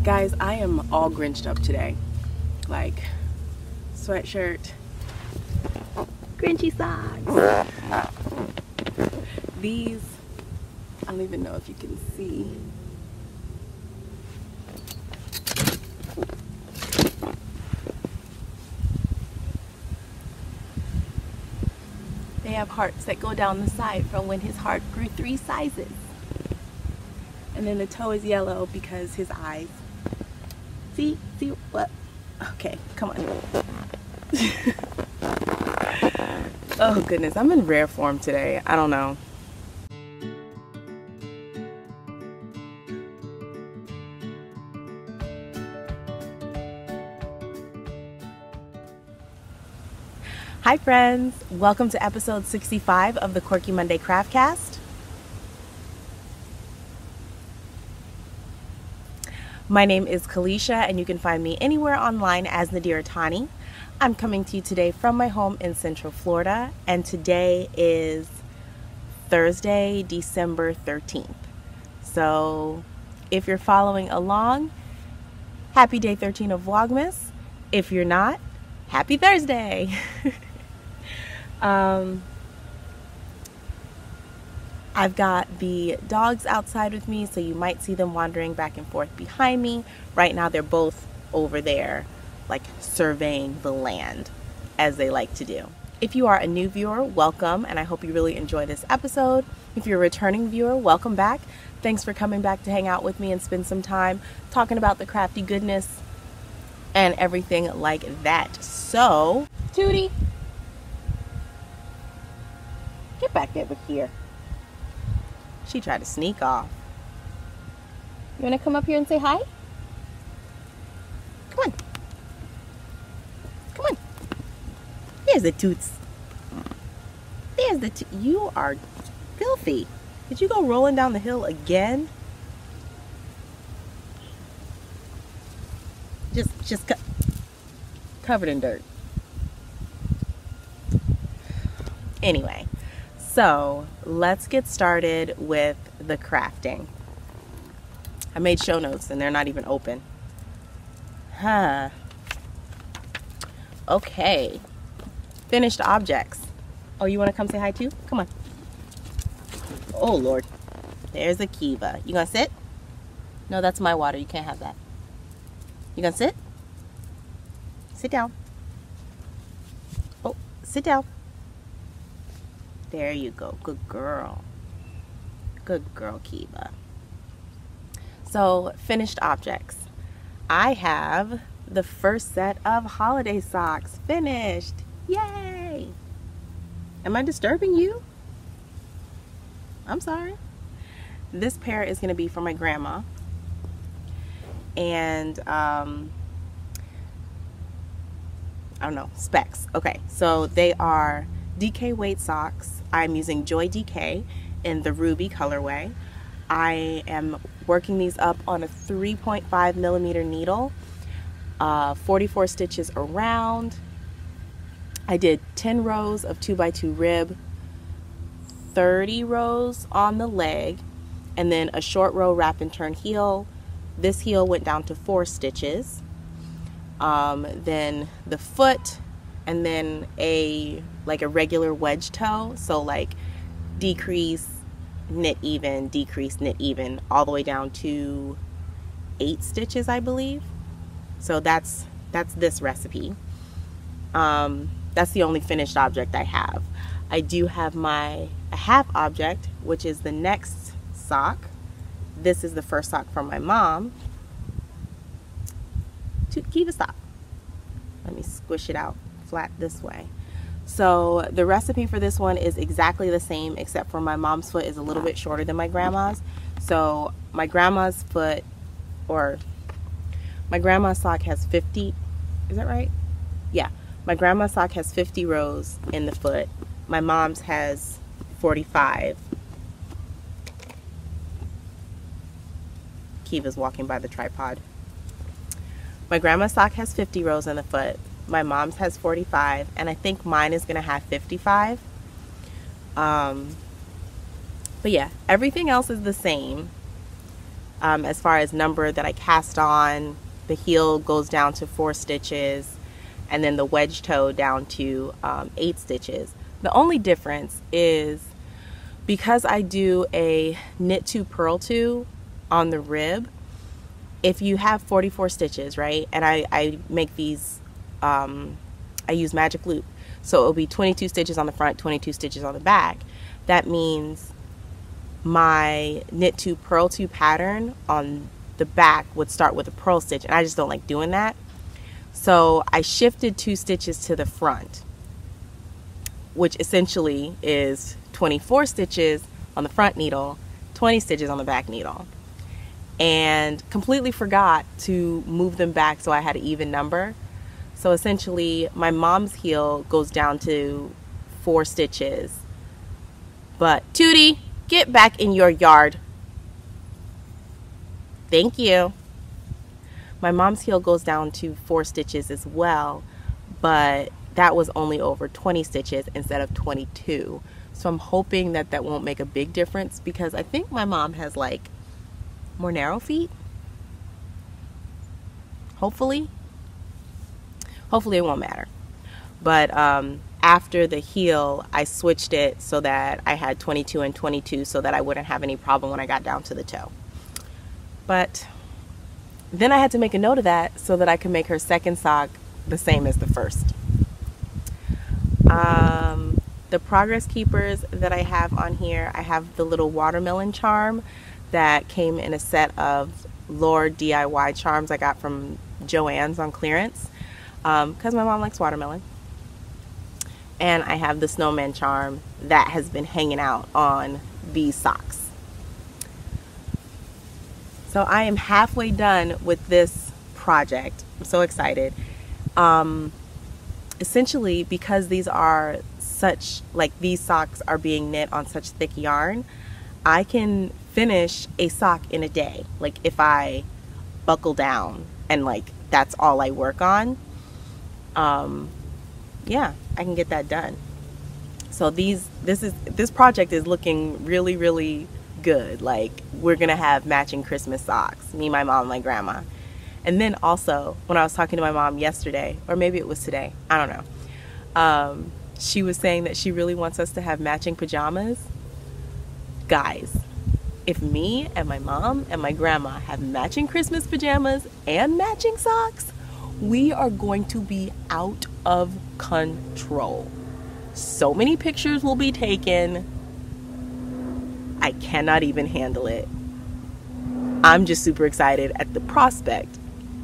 Guys, I am all grinched up today. Like, sweatshirt, grinchy socks. These, I don't even know if you can see. They have hearts that go down the side from when his heart grew 3 sizes. And then the toe is yellow because his eyes. See what? Okay, come on. Oh goodness, I'm in rare form today. I don't know. Hi friends, welcome to episode 65 of the Quirky Monday Craftcast. My name is Kalisha and you can find me anywhere online as Nadir Toni. I'm coming to you today from my home in Central Florida, and today is Thursday, December 13th. So if you're following along, happy day 13 of Vlogmas. If you're not, happy Thursday. I've got the dogs outside with me, so you might see them wandering back and forth behind me. Right now they're both over there, like surveying the land, as they like to do. If you are a new viewer, welcome, and I hope you really enjoy this episode. If you're a returning viewer, welcome back. Thanks for coming back to hang out with me and spend some time talking about the crafty goodness and everything like that. So, Tootie, get back over here. She tried to sneak off. You want to come up here and say hi? Come on. Come on. There's the toots. There's the you are filthy. Did you go rolling down the hill again? Just covered in dirt. Anyway. So let's get started with the crafting. I made show notes and they're not even open. Okay. Finished objects. Oh, you want to come say hi too? Come on. Oh Lord. There's a Kiva. You gonna sit? No, that's my water. You can't have that. You gonna sit? Sit down. Oh, sit down. There you go. Good girl. Good girl, Kiva. So, finished objects. I have the first set of holiday socks finished. Yay! Am I disturbing you? I'm sorry. This pair is going to be for my grandma. And, I don't know, specs. Okay, so they are DK weight socks. I'm using Joy DK in the ruby colorway. I am working these up on a 3.5 millimeter needle, 44 stitches around. I did 10 rows of 2x2 rib, 30 rows on the leg, and then a short row wrap and turn heel. This heel went down to 4 stitches. Then the foot, and then a regular wedge toe, so like decrease, knit even, decrease, knit even, all the way down to 8 stitches, I believe. So that's this recipe. That's the only finished object I have. I do have a half object, which is the next sock. This is the first sock from my mom. Kiva, stop. Let me squish it out flat this way. So the recipe for this one is exactly the same, except for my mom's foot is a little bit shorter than my grandma's. So my grandma's foot, or my grandma's sock has 50, is that right? Yeah, my grandma's sock has 50 rows in the foot. My mom's has 45. Kiva's walking by the tripod. My grandma's sock has 50 rows in the foot. My mom's has 45, and I think mine is gonna have 55. But yeah, everything else is the same. As far as number that I cast on, the heel goes down to 4 stitches, and then the wedge toe down to 8 stitches. The only difference is because I do a knit 2 purl 2 on the rib, if you have 44 stitches, right, and I make these, I use magic loop, so it'll be 22 stitches on the front, 22 stitches on the back. That means my knit 2 purl 2 pattern on the back would start with a purl stitch, and I just don't like doing that. So I shifted 2 stitches to the front, which essentially is 24 stitches on the front needle, 20 stitches on the back needle, and completely forgot to move them back so I had an even number. So essentially my mom's heel goes down to 4 stitches, but Tootie, get back in your yard. Thank you. My mom's heel goes down to 4 stitches as well, but that was only over 20 stitches instead of 22. So I'm hoping that that won't make a big difference, because I think my mom has like more narrow feet. Hopefully it won't matter. But after the heel, I switched it so that I had 22 and 22 so that I wouldn't have any problem when I got down to the toe. But then I had to make a note of that so that I could make her second sock the same as the first. The progress keepers that I have on here, I have the little watermelon charm that came in a set of Lord DIY charms I got from Joann's on clearance, because my mom likes watermelon. And I have the snowman charm that has been hanging out on these socks. So I am halfway done with this project. I'm so excited. Essentially, because these are such, like, these socks are being knit on such thick yarn, I can finish a sock in a day. Like, if I buckle down and like that's all I work on, yeah, I can get that done. So this project is looking really, really good. Like, we're gonna have matching Christmas socks, me, my mom, my grandma. And then also, when I was talking to my mom yesterday, or maybe it was today, I don't know, she was saying that she really wants us to have matching pajamas. Guys, if me and my mom and my grandma have matching Christmas pajamas and matching socks, we are going to be out of control. So many pictures will be taken. I cannot even handle it. I'm just super excited at the prospect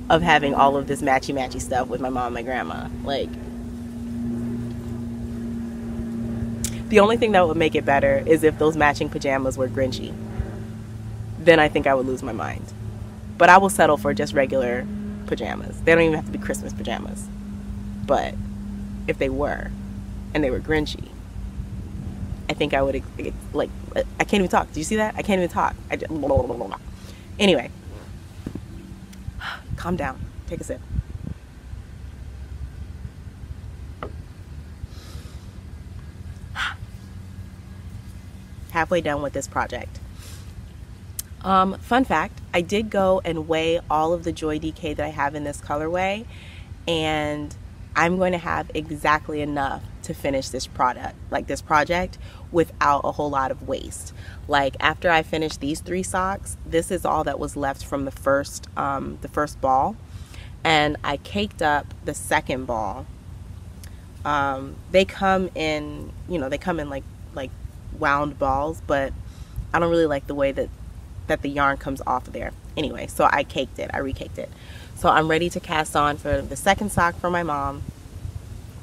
of having all of this matchy-matchy stuff with my mom and my grandma. Like, the only thing that would make it better is if those matching pajamas were Grinchy. Then I think I would lose my mind. But I will settle for just regular pajamas. They don't even have to be Christmas pajamas. But if they were, and they were Grinchy, I think I would, like, I can't even talk. Do you see that? I can't even talk. Anyway, calm down. Take a sip. Halfway done with this project. Fun fact, I did go and weigh all of the Joy DK that I have in this colorway, and I'm going to have exactly enough to finish this project without a whole lot of waste. Like, after I finish these 3 socks, this is all that was left from the first ball, and I caked up the second ball. They come in, you know, they come in like wound balls, but I don't really like the way that the yarn comes off of there. Anyway, so I caked it, I recaked it. So I'm ready to cast on for the second sock for my mom,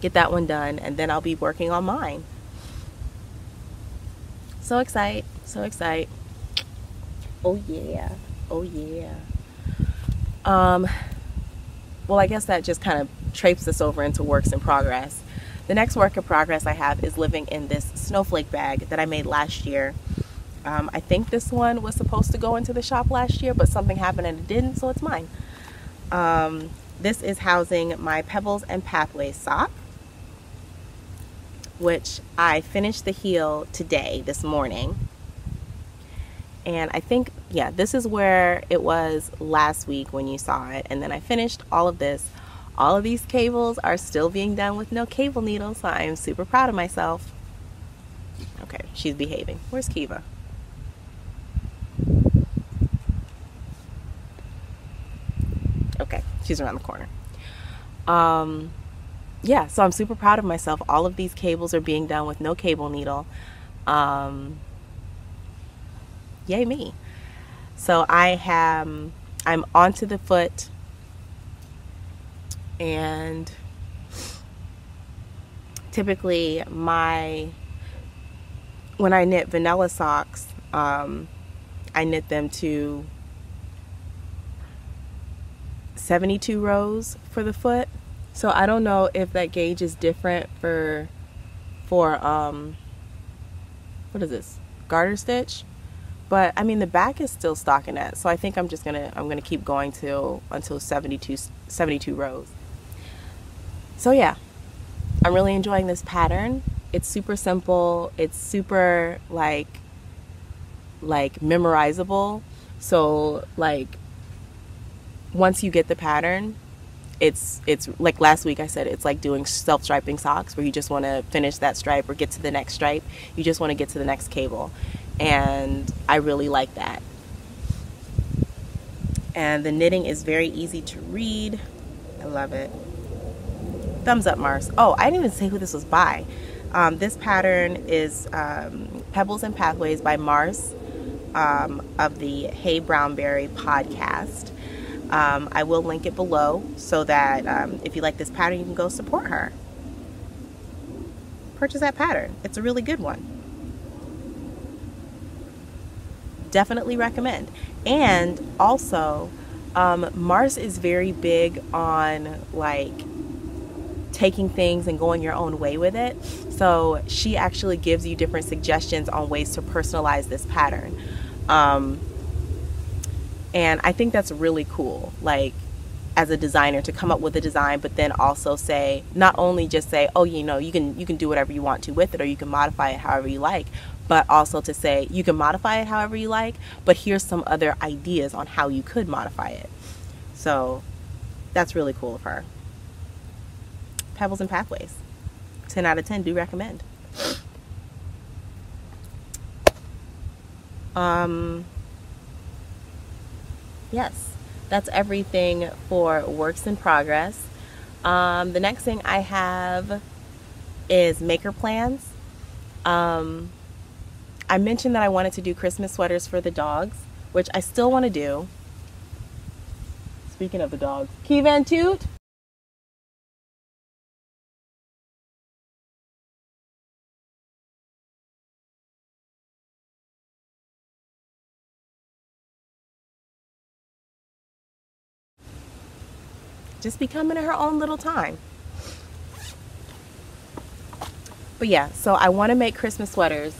get that one done, and then I'll be working on mine. So excited, so excited. Oh yeah, oh yeah. Well, I guess that just kind of traipses us over into works in progress. The next work in progress I have is living in this snowflake bag that I made last year. I think this one was supposed to go into the shop last year, but something happened and it didn't, so it's mine. This is housing my Pebbles and Pathways sock, which I finished the heel today, this morning. And I think, yeah, this is where it was last week when you saw it. And then I finished all of this. All of these cables are still being done with no cable needles, so I am super proud of myself. Okay, she's behaving. Where's Kiva? Okay, she's around the corner. Yeah, so I'm super proud of myself. All of these cables are being done with no cable needle. Yay me. So I'm onto the foot, and typically when I knit vanilla socks, I knit them to 72 rows for the foot. So I don't know if that gauge is different for what is this, garter stitch? But I mean, the back is still stockinette, so I think I'm gonna keep going until 72 rows. So yeah, I'm really enjoying this pattern. It's super simple. It's super like memorizable. So like once you get the pattern, it's like last week I said, it's like doing self-striping socks where you just want to finish that stripe or get to the next stripe. You just want to get to the next cable. And I really like that. And the knitting is very easy to read. I love it. Thumbs up, Marce. Oh, I didn't even say who this was by. This pattern is Pebbles and Pathways by Marce of the Hey Brownberry podcast. I will link it below so that if you like this pattern, you can go support her. Purchase that pattern. It's a really good one. Definitely recommend. And also, Marce is very big on like taking things and going your own way with it. So she actually gives you different suggestions on ways to personalize this pattern. And I think that's really cool, like as a designer, to come up with a design, but then also say, not only just say, oh, you know, you can do whatever you want to with it, or you can modify it however you like, but also to say you can modify it however you like, but here's some other ideas on how you could modify it. So that's really cool of her. Pebbles and Pathways. 10 out of 10, do recommend. Yes, that's everything for works in progress. The next thing I have is maker plans. I mentioned that I wanted to do Christmas sweaters for the dogs, which I still want to do. Speaking of the dogs, Kiva and Toot. Just becoming her own little time. But yeah, so I want to make Christmas sweaters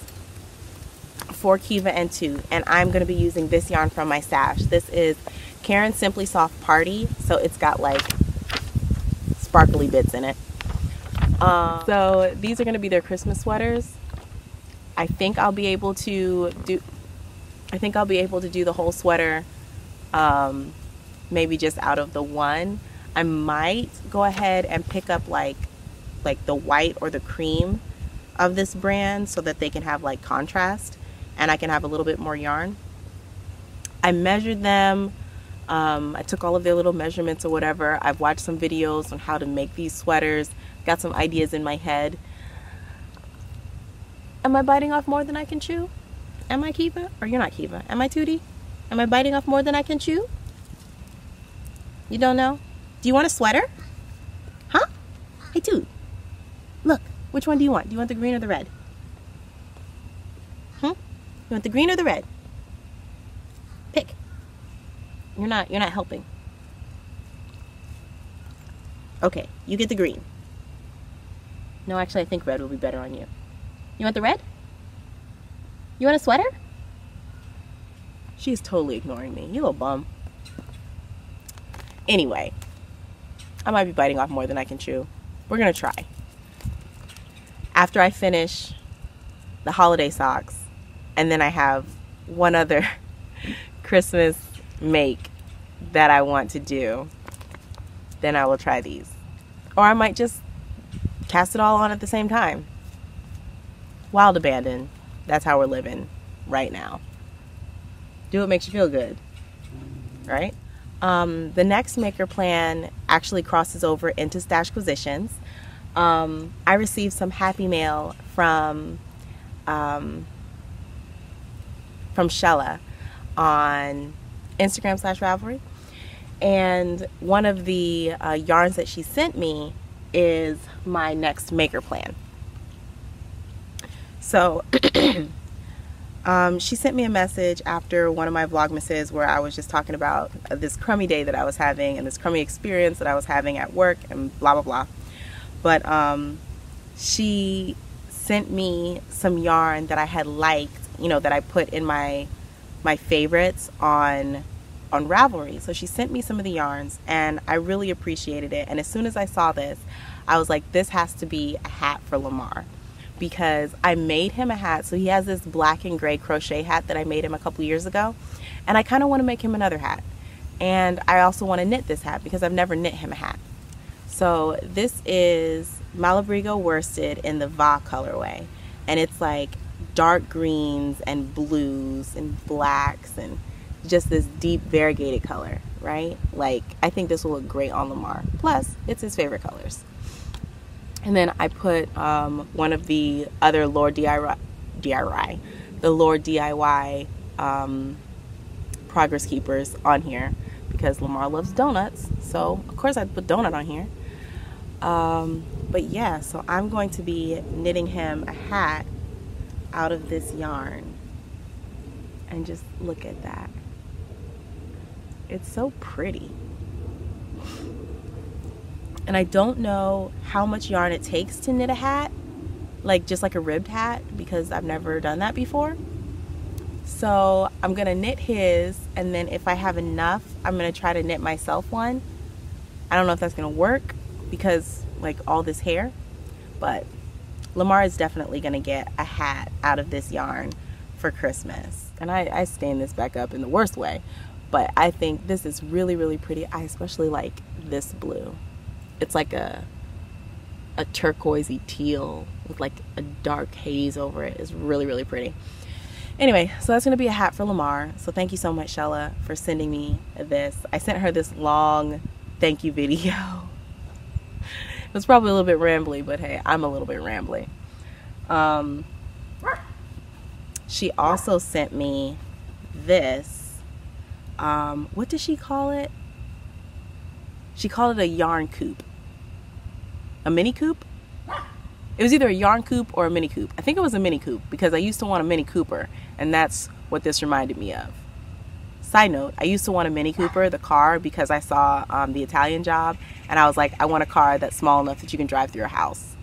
for Kiva and Toot, and I'm going to be using this yarn from my stash. This is Karen's Simply Soft Party, so it's got like sparkly bits in it. So these are going to be their Christmas sweaters. I think I'll be able to do the whole sweater, maybe just out of the one. I might go ahead and pick up like the white or the cream of this brand so that they can have like contrast and I can have a little bit more yarn. I measured them. I took all of their little measurements or whatever. I've watched some videos on how to make these sweaters. Got some ideas in my head. Am I biting off more than I can chew? Am I Kiva? Or you're not Kiva? Am I Tootie? Am I biting off more than I can chew? You don't know? Do you want a sweater? Huh? Hey, Toot. Look, which one do you want? Do you want the green or the red? You want the green or the red? Pick. You're not helping. Okay, you get the green. No, actually, I think red will be better on you. You want the red? You want a sweater? She's totally ignoring me. You little bum. Anyway, I might be biting off more than I can chew. We're gonna try. After I finish the holiday socks, and then I have one other Christmas make that I want to do, then I will try these. Or I might just cast it all on at the same time. Wild abandon. That's how we're living right now. Do what makes you feel good, right? The next maker plan actually crosses over into Stashquisitions. I received some happy mail from Shella on Instagram /Ravelry, and one of the yarns that she sent me is my next maker plan. So she sent me a message after one of my Vlogmases where I was just talking about this crummy day that I was having and this crummy experience that I was having at work and blah blah blah. But she sent me some yarn that I had liked, you know, that I put in my favorites on Ravelry. So she sent me some of the yarns and I really appreciated it. And as soon as I saw this, I was like, this has to be a hat for Lamar, because I made him a hat. So he has this black and gray crochet hat that I made him a couple years ago, and I kind of want to make him another hat. And I also want to knit this hat because I've never knit him a hat. So this is Malabrigo worsted in the Va colorway, and it's like dark greens and blues and blacks and just this deep variegated color, right? Like, I think this will look great on Lamar. Plus, it's his favorite colors. And then I put one of the other Lord DIY Progress Keepers on here because Lamar loves donuts. So, of course, I'd put donut on here. But yeah, so I'm going to be knitting him a hat out of this yarn. And just look at that. It's so pretty. And I don't know how much yarn it takes to knit a hat, like just like a ribbed hat, because I've never done that before. So I'm gonna knit his, and then if I have enough, I'm gonna try to knit myself one. I don't know if that's gonna work because like all this hair, but Lamar is definitely gonna get a hat out of this yarn for Christmas. And I stain this back up in the worst way, but I think this is really, really pretty. I especially like this blue. It's like a turquoisey teal with like a dark haze over it. It's really, really pretty. Anyway, so that's going to be a hat for Lamar. So thank you so much, Shella, for sending me this. I sent her this long thank you video. It was probably a little bit rambly, but hey, I'm a little bit rambly. She also sent me this. What did she call it? She called it a yarn coop. A mini coop? It was either a yarn coop or a mini coop. I think it was a mini coop because I used to want a Mini Cooper, and that's what this reminded me of. Side note, I used to want a Mini Cooper, the car, because I saw The Italian Job, and I was like, I want a car that's small enough that you can drive through a house.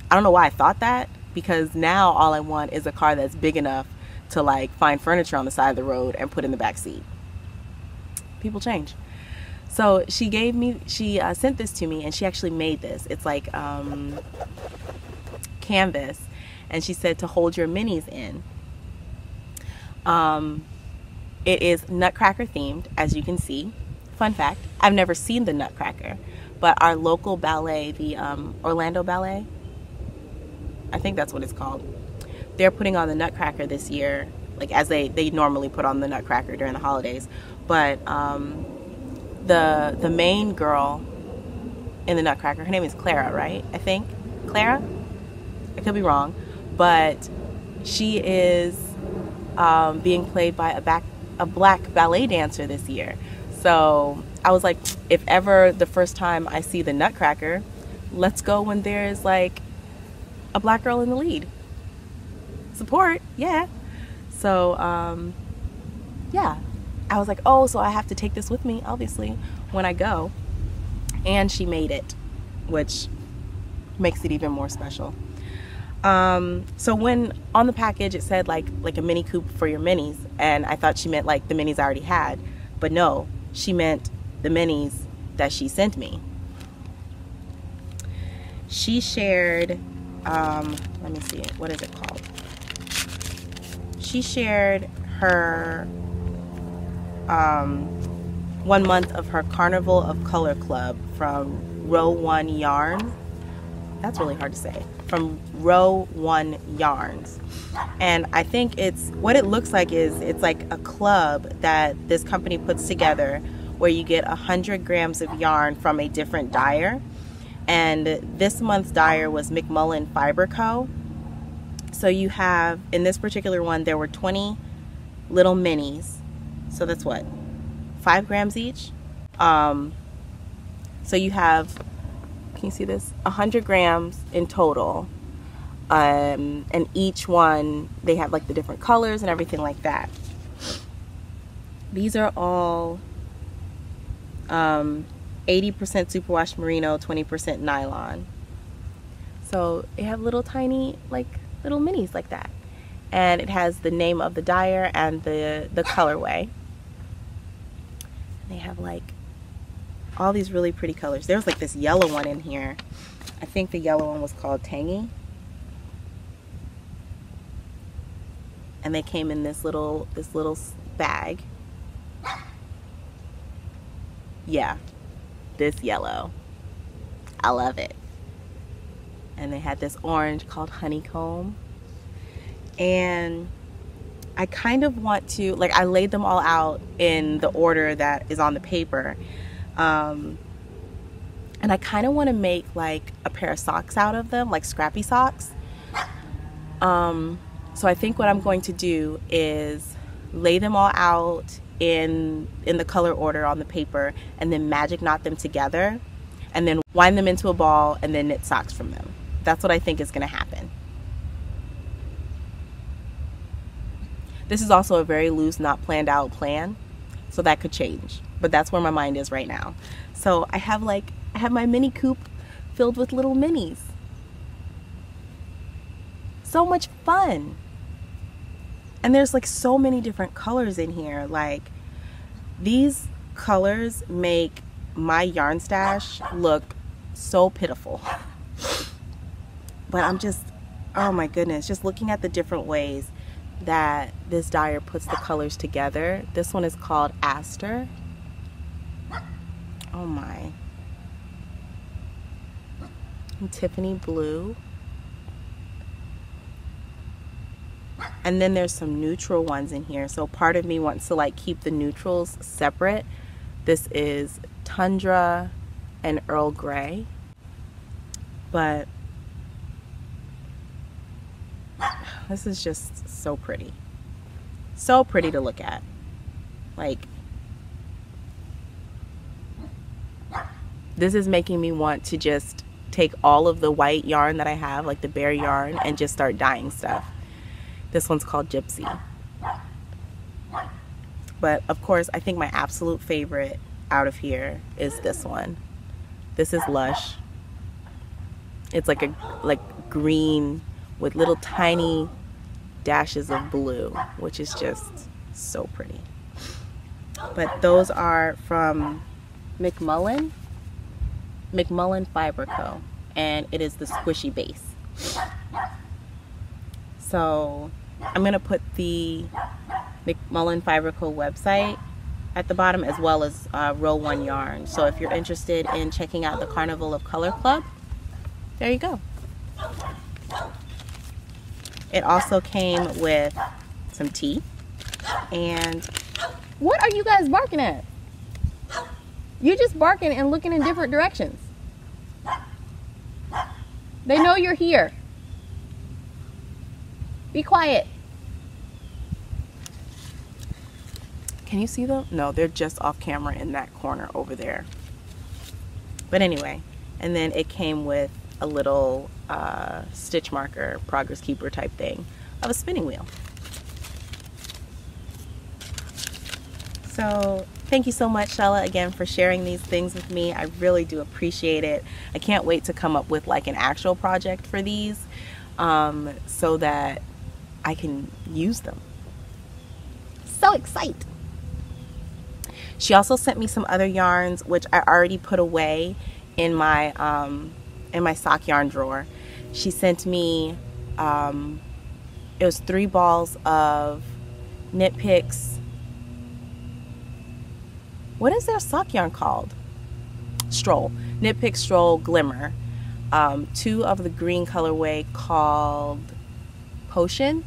I don't know why I thought that, because now all I want is a car that's big enough to like find furniture on the side of the road and put in the back seat. People change. So she sent this to me, and she actually made this. It's like canvas, and she said to hold your minis in. It is Nutcracker themed, as you can see. Fun fact, I've never seen the Nutcracker, but our local ballet, the Orlando Ballet, I think that's what it's called, they're putting on the Nutcracker this year, like as they normally put on the Nutcracker during the holidays. But the main girl in the Nutcracker, her name is Clara, right? I think Clara. I could be wrong, but she is being played by a black ballet dancer this year. So I was like, if ever the first time I see the Nutcracker, let's go when there's like a black girl in the lead. Support, yeah. So yeah, I was like, oh, so I have to take this with me, obviously, when I go. And she made it, which makes it even more special. So when on the package it said like a mini coop for your minis, and I thought she meant like the minis I already had, but no, she meant the minis that she sent me. She shared, let me see it, what is it called? she shared her 1 month of her Carnival of Color Club from Row 1 Yarn. That's really hard to say. From Row 1 Yarns. And I think it's, what it looks like is, it's like a club that this company puts together where you get 100 grams of yarn from a different dyer. And this month's dyer was McMullen Fiber Co. So you have, in this particular one, there were 20 little minis. So that's what, 5 grams each? So you have, can you see this? 100 grams in total. And each one, they have like the different colors and everything like that. These are all 80% superwash merino, 20% nylon. So they have little tiny, like little minis like that. And it has the name of the dyer and the colorway. They have like all these really pretty colors. There's like this yellow one in here. I think the yellow one was called Tangy. And they came in this little bag. Yeah, this yellow. I love it. And they had this orange called Honeycomb. And I kind of want to, like, I laid them all out in the order that is on the paper. And I kind of want to make like a pair of socks out of them, like scrappy socks. So I think what I'm going to do is lay them all out in the color order on the paper, and then magic knot them together, and then wind them into a ball, and then knit socks from them. That's what I think is going to happen. This is also a very loose, not planned out plan, so that could change. But that's where my mind is right now. So I have my mini coop filled with little minis. So much fun. And there's like so many different colors in here. Like, these colors make my yarn stash look so pitiful. But I'm just, oh my goodness, just looking at the different ways that this dyer puts the colors together. This one is called Aster. Oh my. And Tiffany Blue. And then there's some neutral ones in here. So part of me wants to like keep the neutrals separate. This is Tundra and Earl Grey. But this is just so pretty. So pretty to look at. Like, this is making me want to just take all of the white yarn that I have, like the bare yarn, and just start dyeing stuff. This one's called Gypsy. But of course, I think my absolute favorite out of here is this one. This is Lush. It's like a green with little tiny dashes of blue, which is just so pretty. But those are from McMullen Fiber Co. And it is the squishy base. So I'm going to put the McMullen Fiber Co. website at the bottom, as well as Row 1 Yarn. So if you're interested in checking out the Carnival of Color Club, there you go. It also came with some tea. And what are you guys barking at? You're just barking and looking in different directions. They know you're here. Be quiet. Can you see them? No, they're just off camera in that corner over there. But anyway, and then it came with a little stitch marker, progress keeper type thing of a spinning wheel. So thank you so much, Shella, again, for sharing these things with me. I really do appreciate it. I can't wait to come up with like an actual project for these so that I can use them. So excited. She also sent me some other yarns, which I already put away in my sock yarn drawer. She sent me it was 3 balls of Knit Picks. What is their sock yarn called? Stroll. Knit Pick Stroll Glimmer. 2 of the green colorway called Potion,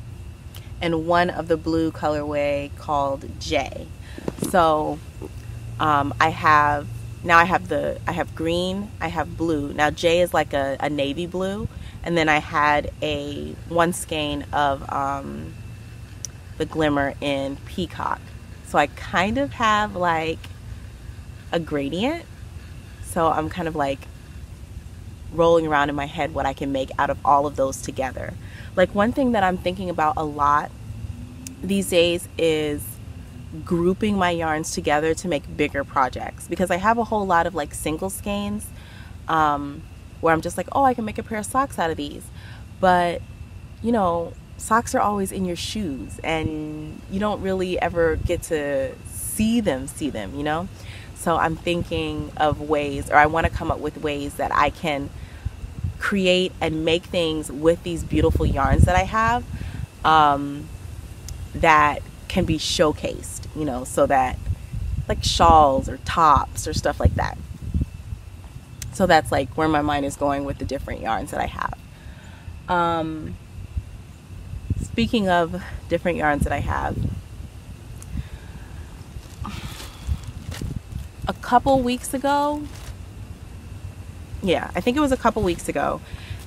and 1 of the blue colorway called J. So I have green, I have blue. Now J is like a navy blue, and then I had a 1 skein of the Glimmer in Peacock. So I kind of have like a gradient. So I'm kind of like rolling around in my head what I can make out of all of those together. Like, one thing that I'm thinking about a lot these days is grouping my yarns together to make bigger projects, because I have a whole lot of like single skeins where I'm just like, oh, I can make a pair of socks out of these. But you know, socks are always in your shoes and you don't really ever get to see them, you know? So I'm thinking of ways, or I want to come up with ways that I can create and make things with these beautiful yarns that I have that can be showcased, you know, so that like shawls or tops or stuff like that. So that's like where my mind is going with the different yarns that I have. Speaking of different yarns that I have, a couple weeks ago, I think it was a couple weeks ago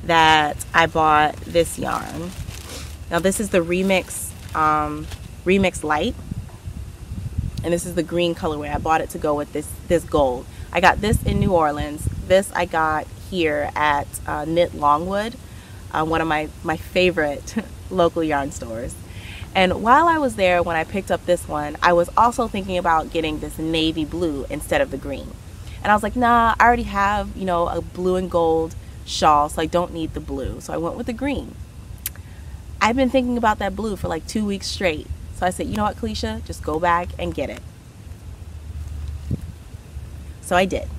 that I bought this yarn. Now this is the Remix Light, and this is the green colorway. I bought it to go with this gold. I got this in New Orleans. This I got here at Knit Longwood, one of my favorite local yarn stores. And while I was there, when I picked up this one, I was also thinking about getting this navy blue instead of the green. And I was like, nah, I already have, you know, a blue and gold shawl, so I don't need the blue. So I went with the green. I've been thinking about that blue for like 2 weeks straight. So I said, you know what, Kalisha, just go back and get it. So I did.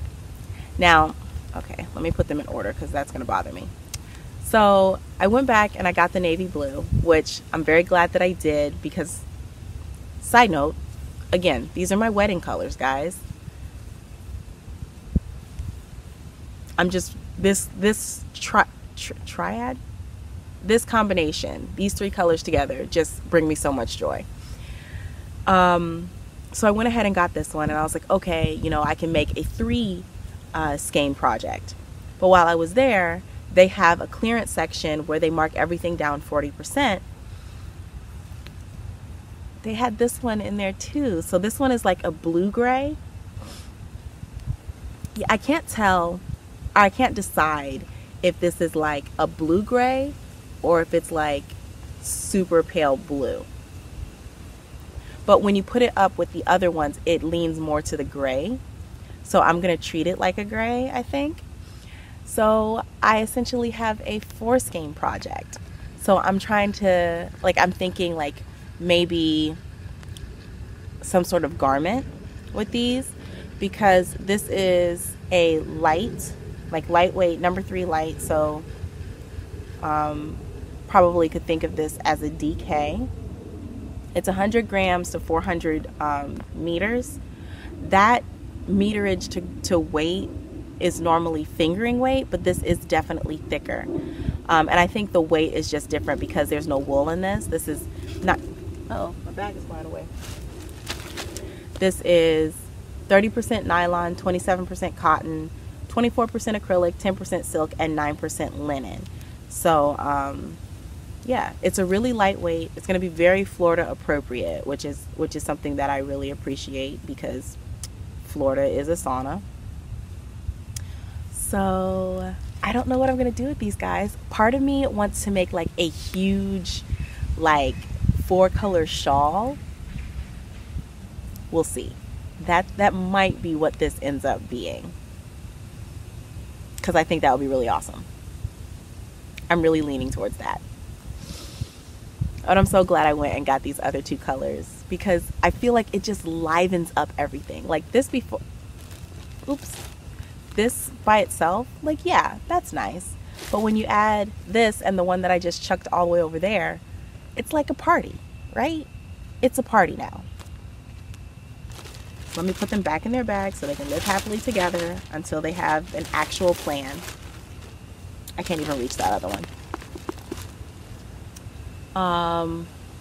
Now, okay, let me put them in order because that's going to bother me. So I went back and I got the navy blue, which I'm very glad that I did because, side note, again, these are my wedding colors, guys. I'm just, this triad, this combination, these 3 colors together just bring me so much joy. So I went ahead and got this one, and I was like, okay, you know, I can make a 3 skein project. But while I was there, they have a clearance section where they mark everything down 40%. They had this one in there too. So this one is like a blue gray. Yeah, I can't tell, I can't decide if this is like a blue gray or if it's like super pale blue. But when you put it up with the other ones, it leans more to the gray. So I'm gonna treat it like a gray, I think. So I essentially have a 4 skein project. So I'm trying to, like, I'm thinking like maybe some sort of garment with these, because this is a light, like lightweight, number 3 light. So probably could think of this as a DK. It's 100 grams to 400 meters. That meterage to weight is normally fingering weight, but this is definitely thicker. And I think the weight is just different because there's no wool in this. This is not, uh-oh, my bag is flying away. This is 30% nylon, 27% cotton, 24% acrylic, 10% silk, and 9% linen. So yeah, it's a really lightweight. It's going to be very Florida appropriate, which is something that I really appreciate because Florida is a sauna. So I don't know what I'm going to do with these guys. Part of me wants to make like a huge like 4-color shawl. We'll see. That might be what this ends up being, because I think that would be really awesome. I'm really leaning towards that. And I'm so glad I went and got these other 2 colors because I feel like it just livens up everything. Like this before, oops. This by itself, like, yeah, that's nice. But when you add this and the one that I just chucked all the way over there, it's like a party, right? It's a party now. Let me put them back in their bag so they can live happily together until they have an actual plan. I can't even reach that other one.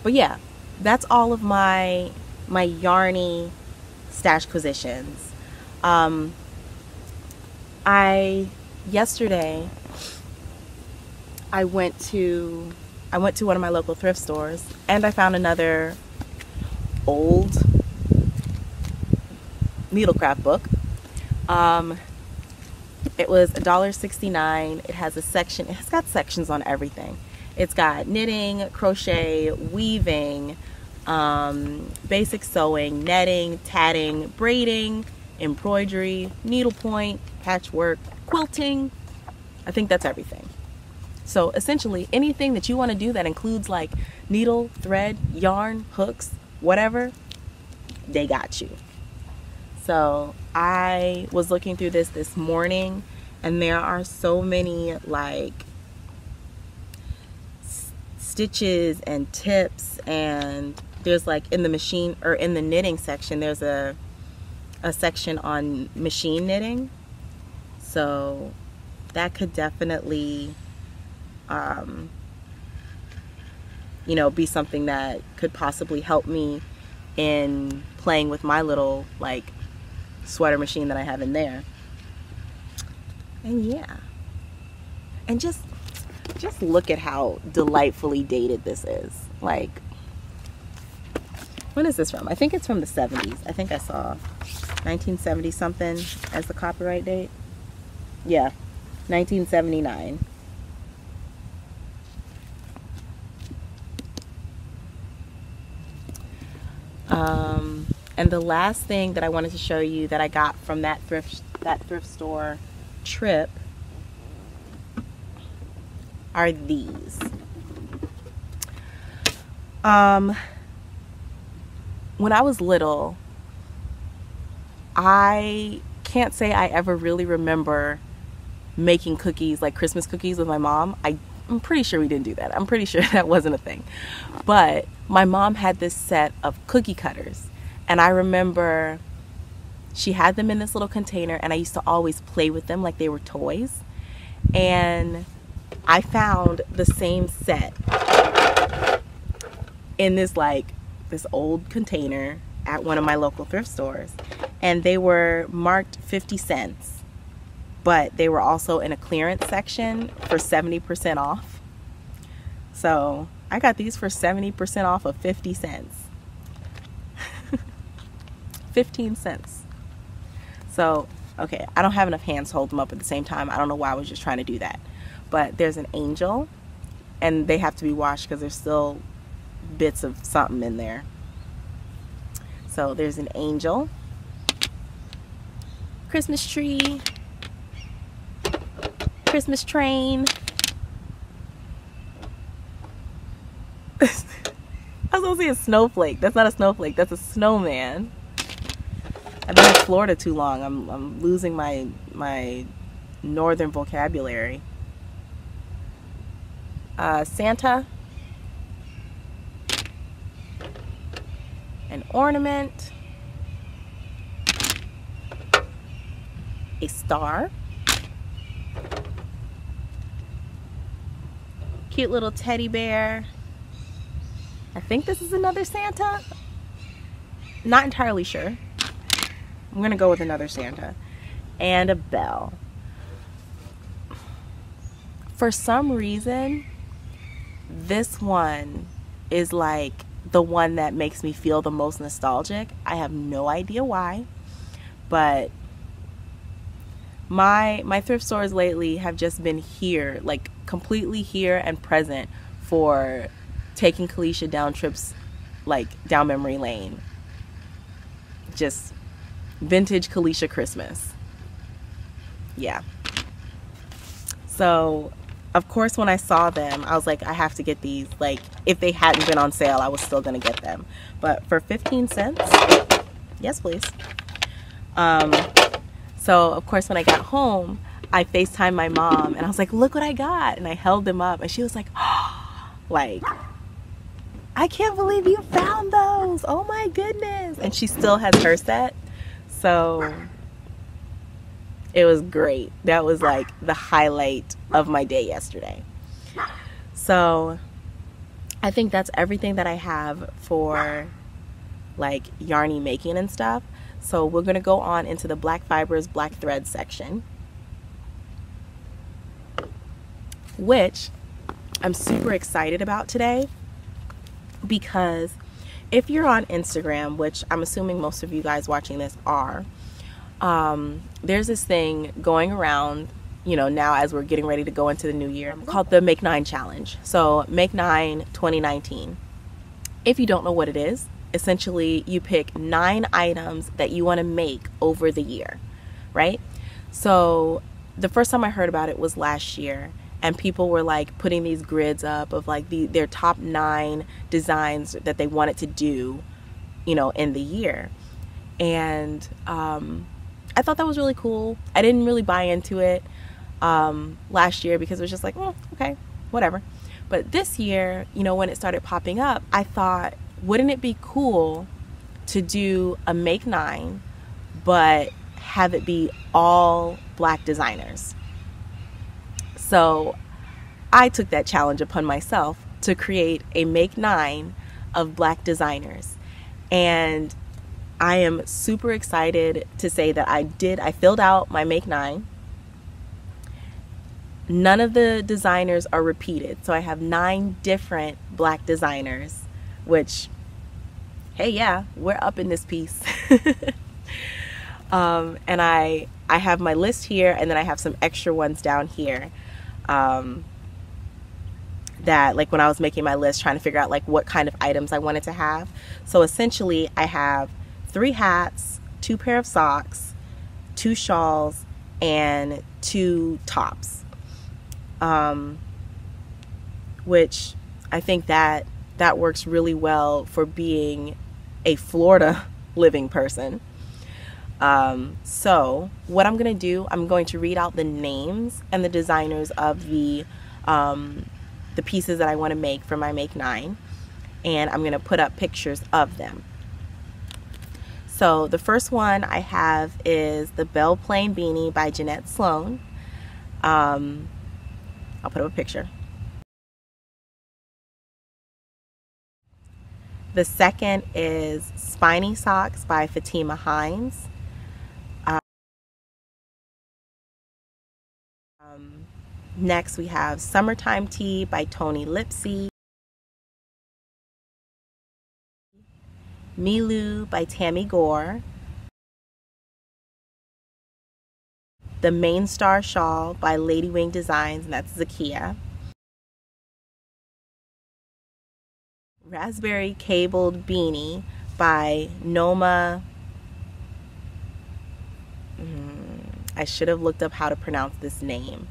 But yeah, that's all of my yarny stash acquisitions. Yesterday I went to one of my local thrift stores and I found another old needlecraft book. It was $1.69. It has a section. It's got sections on everything. It's got knitting, crochet, weaving, basic sewing, netting, tatting, braiding, embroidery, needlepoint, patchwork, quilting. I think that's everything. So essentially anything that you want to do that includes like needle, thread, yarn, hooks, whatever, they got you. So I was looking through this morning and there are so many like stitches and tips, and there's like in the machine or in the knitting section there's a section on machine knitting. So that could definitely you know, be something that could possibly help me in playing with my little like sweater machine that I have in there. And yeah, and just look at how delightfully dated this is. Like, when is this from? I think it's from the 70s. I think I saw 1970 something as the copyright date. Yeah, 1979. And the last thing that I wanted to show you that I got from that thrift store trip are these. When I was little, I can't say I ever really remember making cookies, like Christmas cookies with my mom. I'm pretty sure we didn't do that. I'm pretty sure that wasn't a thing. But my mom had this set of cookie cutters. And I remember she had them in this little container and I used to always play with them like they were toys. And I found the same set in this old container at one of my local thrift stores. And they were marked 50 cents. But they were also in a clearance section for 70% off. So I got these for 70% off of 50 cents. 15 cents. So, okay, I don't have enough hands to hold them up at the same time. I don't know why I was just trying to do that. But there's an angel, and they have to be washed because there's still bits of something in there. So there's an angel, Christmas tree, Christmas train. I was gonna say a snowflake. That's not a snowflake, that's a snowman. I've been in Florida too long. I'm losing my northern vocabulary. Santa, an ornament, a star, cute little teddy bear. I think this is another Santa. Not entirely sure. I'm gonna go with another Santa. And a bell. For some reason, this one is like the one that makes me feel the most nostalgic. I have no idea why, but my thrift stores lately have just been here, like completely here and present for taking Kalisha down trips, like down memory lane. Just vintage Kalisha Christmas. Yeah. So of course when I saw them, I was like, I have to get these. Like, if they hadn't been on sale, I was still gonna get them. But for 15 cents, yes please. So of course when I got home, I FaceTimed my mom and I was like, look what I got. And I held them up and she was like, oh, like, I can't believe you found those. Oh my goodness. And she still has her set. So it was great. That was like the highlight of my day yesterday. So I think that's everything that I have for like yarny making and stuff. So we're going to go on into the black fibers, black threads section, which I'm super excited about today, because if you're on Instagram, which I'm assuming most of you guys watching this are, there's this thing going around, you know, now as we're getting ready to go into the new year, called the Make 9 Challenge. So Make 9 2019. If you don't know what it is, essentially you pick 9 items that you want to make over the year, right? So the first time I heard about it was last year, and people were like putting these grids up of like their top 9 designs that they wanted to do, you know, in the year. And I thought that was really cool. I didn't really buy into it last year because it was just like, oh, okay, whatever. But this year, you know, when it started popping up, I thought, wouldn't it be cool to do a Make 9, but have it be all black designers? So I took that challenge upon myself to create a Make 9 of black designers. And I am super excited to say that I filled out my Make 9. None of the designers are repeated. So I have 9 different black designers, which, hey, yeah, we're up in this piece. And I have my list here, and then I have some extra ones down here. That, like, when I was making my list, trying to figure out like what kind of items I wanted to have. So essentially I have 3 hats, 2 pair of socks, 2 shawls, and 2 tops. Which I think that works really well for being a Florida living person. So what I'm going to do, I'm going to read out the names and the designers of the pieces that I want to make for my Make 9, and I'm going to put up pictures of them. So the first one I have is the Belleplaine beanie by Jeanette Sloan. I'll put up a picture. The second is Spiney socks by Fatimah Hinds. Next we have Summertime Tea by Toni Lipsey. Milu by Tamy Gore. The Main Star Shawl by Ladywing Designs, and that's Zakia. Raspberry Cabled Beanie by Noma. I should have looked up how to pronounce this name.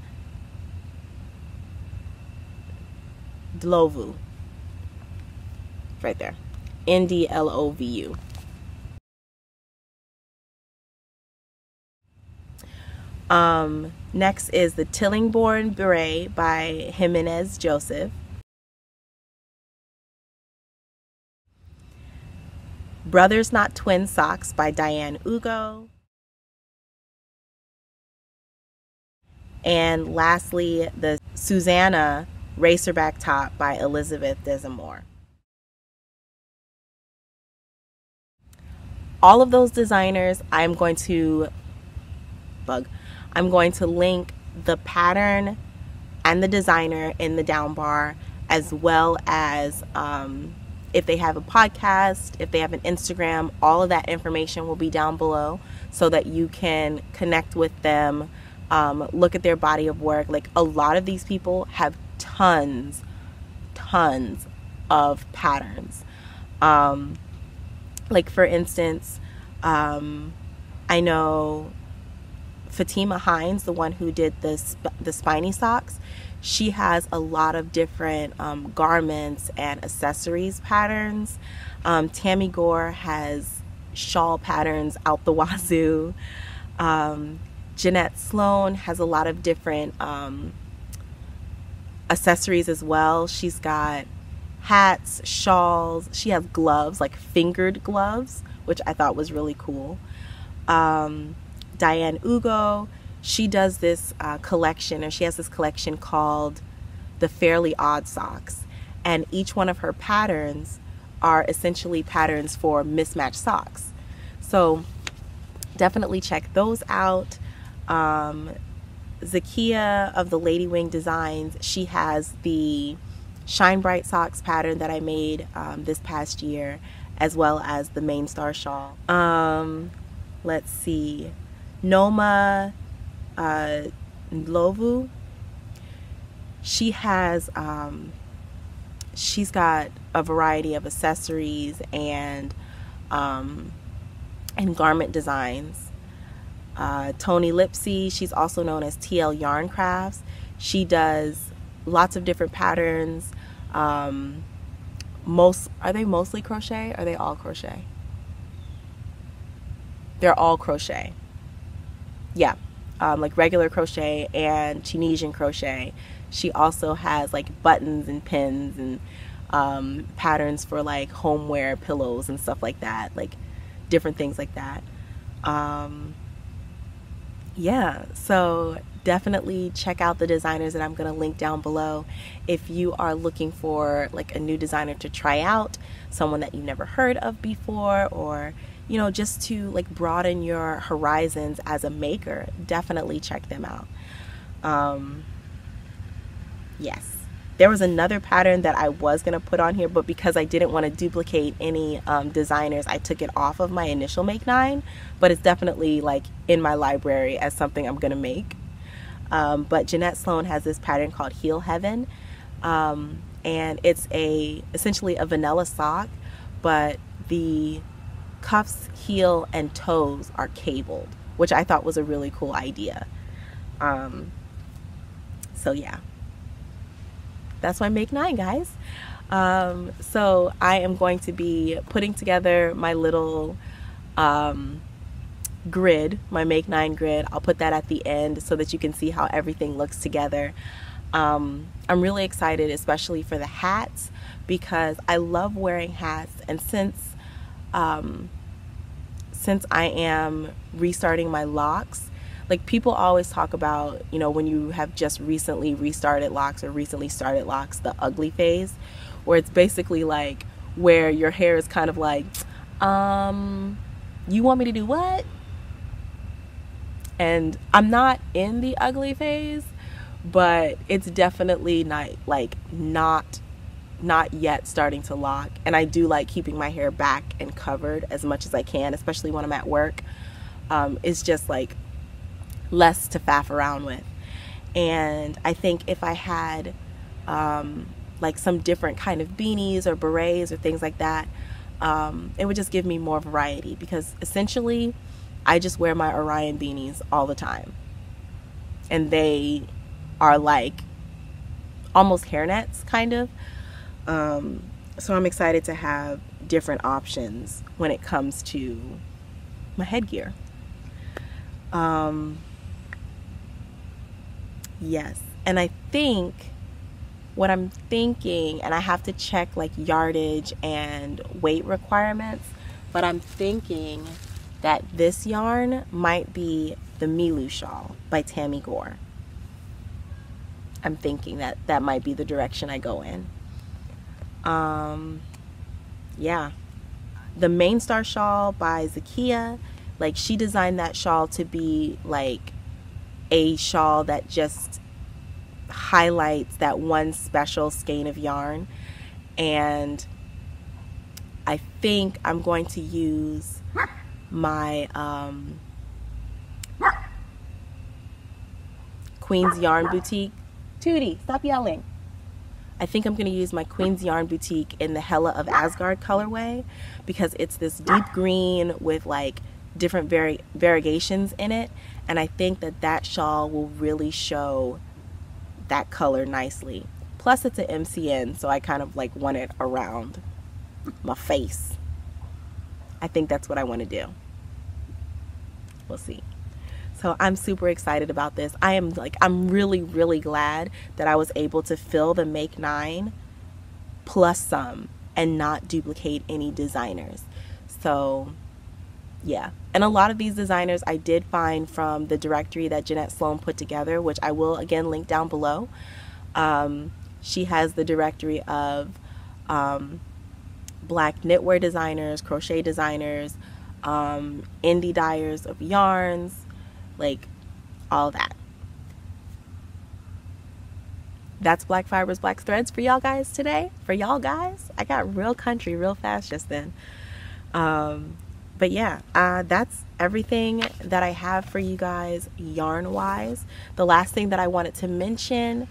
Ndlovu. Right there. Ndlovu. Next is the Tillingbourne Beret by Jimenez Joseph. Brothers Not Twin Socks by Diane Ugo. And lastly, the Suze-Anna Racerback top by Elisabeth Desamour. All of those designers, I'm going to link the pattern and the designer in the down bar, as well as if they have a podcast, if they have an Instagram, all of that information will be down below so that you can connect with them, look at their body of work. Like, a lot of these people have tons of patterns. Like, for instance, I know Fatimah Hinds, the one who did the Spiney socks, she has a lot of different garments and accessories patterns. Tamy Gore has shawl patterns out the wazoo. Jeanette Sloan has a lot of different accessories as well. She's got hats, shawls. She has gloves, like fingered gloves, which I thought was really cool. Diane Ugo, she does this collection, or she has this collection called the Fairly Odd Socks, and each one of her patterns are essentially patterns for mismatched socks. So definitely check those out. Zakia of the Ladywing Designs, she has the Shine Bright Socks pattern that I made this past year, as well as the Main Star Shawl. Let's see, Noma Ndlovu, she has she's got a variety of accessories and garment designs. Toni Lipsey, she's also known as TL Yarn Crafts. She does lots of different patterns. Are they mostly crochet? Or are they all crochet? They're all crochet. Yeah, like regular crochet and Tunisian crochet. She also has like buttons and pins and patterns for like homeware, pillows and stuff like that, like different things like that. Yeah, so definitely check out the designers that I'm going to link down below if you are looking for like a new designer to try out, someone that you've never heard of before, or you know, just to like broaden your horizons as a maker. Definitely check them out. Yes, there was another pattern that I was going to put on here, but because I didn't want to duplicate any designers, I took it off of my initial Make 9, but it's definitely like in my library as something I'm going to make. But Jeanette Sloan has this pattern called Heel Heaven, and it's essentially a vanilla sock, but the cuffs, heel, and toes are cabled, which I thought was a really cool idea. So yeah, that's my Make 9, guys. So I am going to be putting together my little grid, my Make 9 grid. I'll put that at the end so that you can see how everything looks together. I'm really excited, especially for the hats, because I love wearing hats, and since I am restarting my locks, like people always talk about, you know, when you have just recently restarted locks or recently started locks, the ugly phase, where it's basically like where your hair is kind of like, you want me to do what? And I'm not in the ugly phase, but it's definitely not yet starting to lock. And I do like keeping my hair back and covered as much as I can, especially when I'm at work. It's just like less to faff around with. And I think if I had like some different kind of beanies or berets or things like that, it would just give me more variety, because essentially I just wear my Orion beanies all the time, and they are like almost hairnets kind of. So I'm excited to have different options when it comes to my headgear. Yes, and I think what I'm thinking, and I have to check like yardage and weight requirements, but I'm thinking that this yarn might be the Milu shawl by Tamy Gore. I'm thinking that that might be the direction I go in. Yeah, the Main Star shawl by Zakia, like she designed that shawl to be like a shawl that just highlights that one special skein of yarn. And I think I'm going to use my Queen's Yarn Boutique. Tootie, stop yelling. I think I'm going to use my Queen's Yarn Boutique in the Hela of Asgard colorway, because it's this deep green with like different variegations in it, and I think that that shawl will really show that color nicely. Plus it's an MCN, so I kind of like want it around my face. I think that's what I want to do. We'll see. So I'm super excited about this. I'm really, really glad that I was able to fill the Make 9 plus some, and not duplicate any designers. So yeah, and a lot of these designers I did find from the directory that Jeanette Sloan put together, which I will again link down below. She has the directory of black knitwear designers, crochet designers, indie dyers of yarns, like all that. That's Black Fibers, Black Threads for y'all guys today. For y'all guys, I got real country real fast just then. But yeah, that's everything that I have for you guys yarn wise. The last thing that I wanted to mention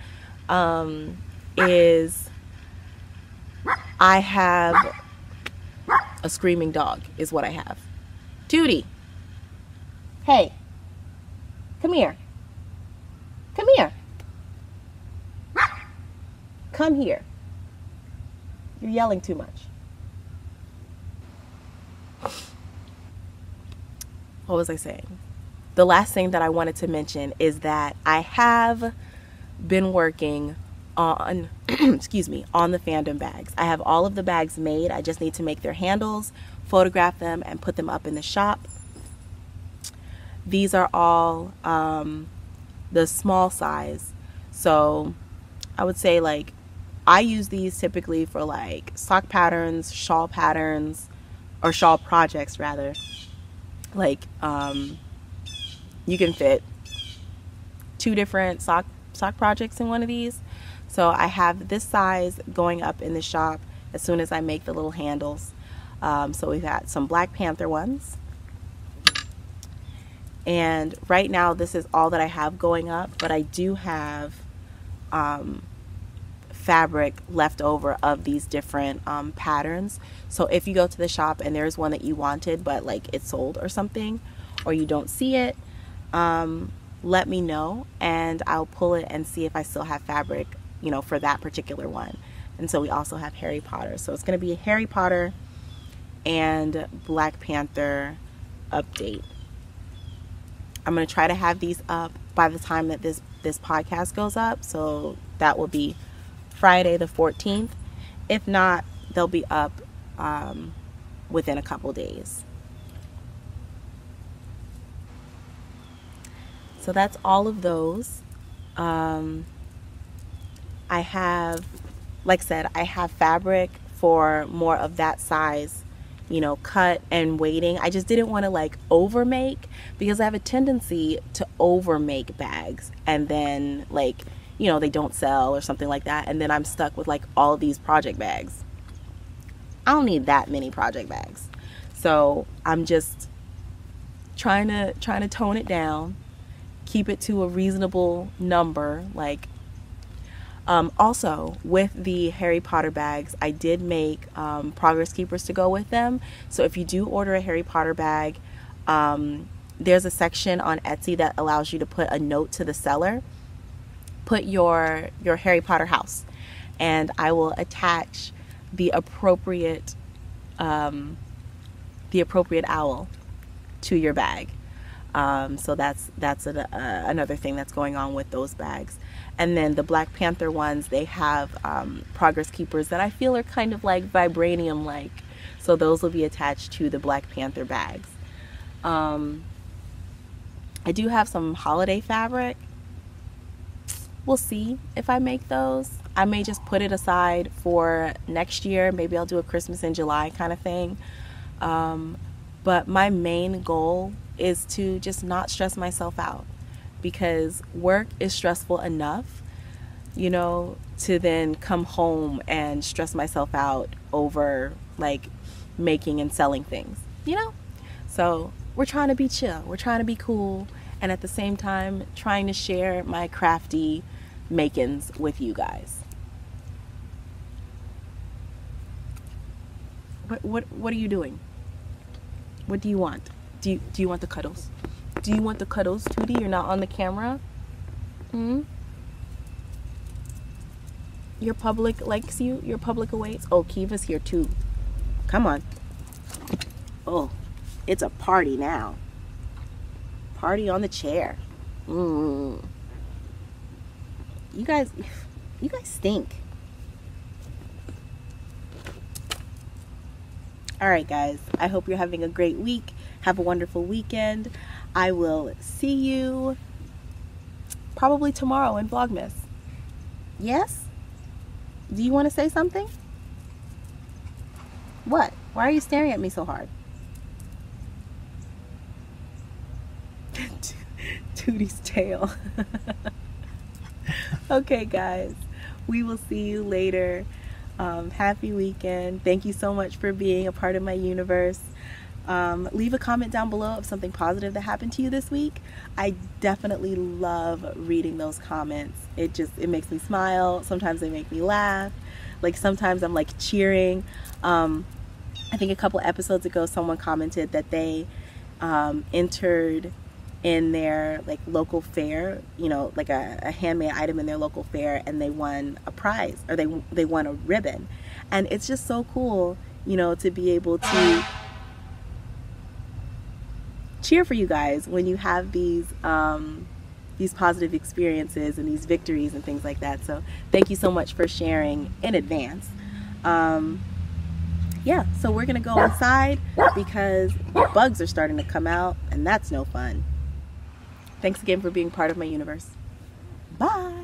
is I have a screaming dog is what I have. Tootie, hey, come here. Come here. Come here. You're yelling too much. What was I saying? The last thing that I wanted to mention is that I have been working on, excuse me, on the fandom bags. I have all of the bags made. I just need to make their handles, photograph them, and put them up in the shop. These are all the small size. So I would say, like, I use these typically for like sock patterns, shawl patterns, or shawl projects rather. Like, you can fit 2 different sock projects in one of these. So I have this size going up in the shop as soon as I make the little handles. So we've got some Black Panther ones. And right now this is all that I have going up, but I do have fabric left over of these different patterns. So if you go to the shop and there's one that you wanted but like it's sold or something, or you don't see it, let me know and I'll pull it and see if I still have fabric, you know, for that particular one. And so we also have Harry Potter, so it's going to be a Harry Potter and Black Panther update. I'm going to try to have these up by the time that this podcast goes up, so that will be Friday the 14th. If not, they'll be up within a couple days. So that's all of those. I have, like I said, I have fabric for more of that size, you know, cut and waiting. I just didn't want to like over make, because I have a tendency to over make bags and then, like, you know, they don't sell or something like that, and then I'm stuck with like all these project bags. I don't need that many project bags. So I'm just trying to tone it down, keep it to a reasonable number. Like, also with the Harry Potter bags, I did make progress keepers to go with them. So if you do order a Harry Potter bag, there's a section on Etsy that allows you to put a note to the seller. Put your Harry Potter house, and I will attach the appropriate owl to your bag. So that's another thing that's going on with those bags. And then the Black Panther ones, they have progress keepers that I feel are kind of like vibranium like, so those will be attached to the Black Panther bags. I do have some holiday fabric. We'll see if I make those. I may just put it aside for next year. Maybe I'll do a Christmas in July kind of thing. But my main goal is to just not stress myself out, because work is stressful enough, you know, to then come home and stress myself out over like making and selling things, you know? So we're trying to be chill. We're trying to be cool. And at the same time, trying to share my crafty makings with you guys. What are you doing? What do you want? Do you want the cuddles? Do you want the cuddles, Tootie? You're not on the camera? Your public likes you? Your public awaits? Oh, Kiva's here too. Come on. Oh, it's a party now. Party on the chair. You guys stink. All right, guys, I hope you're having a great week. Have a wonderful weekend. I will see you probably tomorrow in Vlogmas. Yes? Do you want to say something? What? Why are you staring at me so hard? Tootie's tail. Okay, guys, we will see you later. Happy weekend. Thank you so much for being a part of my universe. Leave a comment down below of something positive that happened to you this week. I definitely love reading those comments. It makes me smile. Sometimes they make me laugh. Like sometimes I'm like cheering. I think a couple episodes ago someone commented that they entered in their like local fair, you know, like a handmade item in their local fair, and they won a prize, or they won a ribbon. And it's just so cool, you know, to be able to cheer for you guys when you have these positive experiences and these victories and things like that. So thank you so much for sharing in advance. Yeah, so we're gonna go inside because bugs are starting to come out, and that's no fun. Thanks again for being part of my universe. Bye.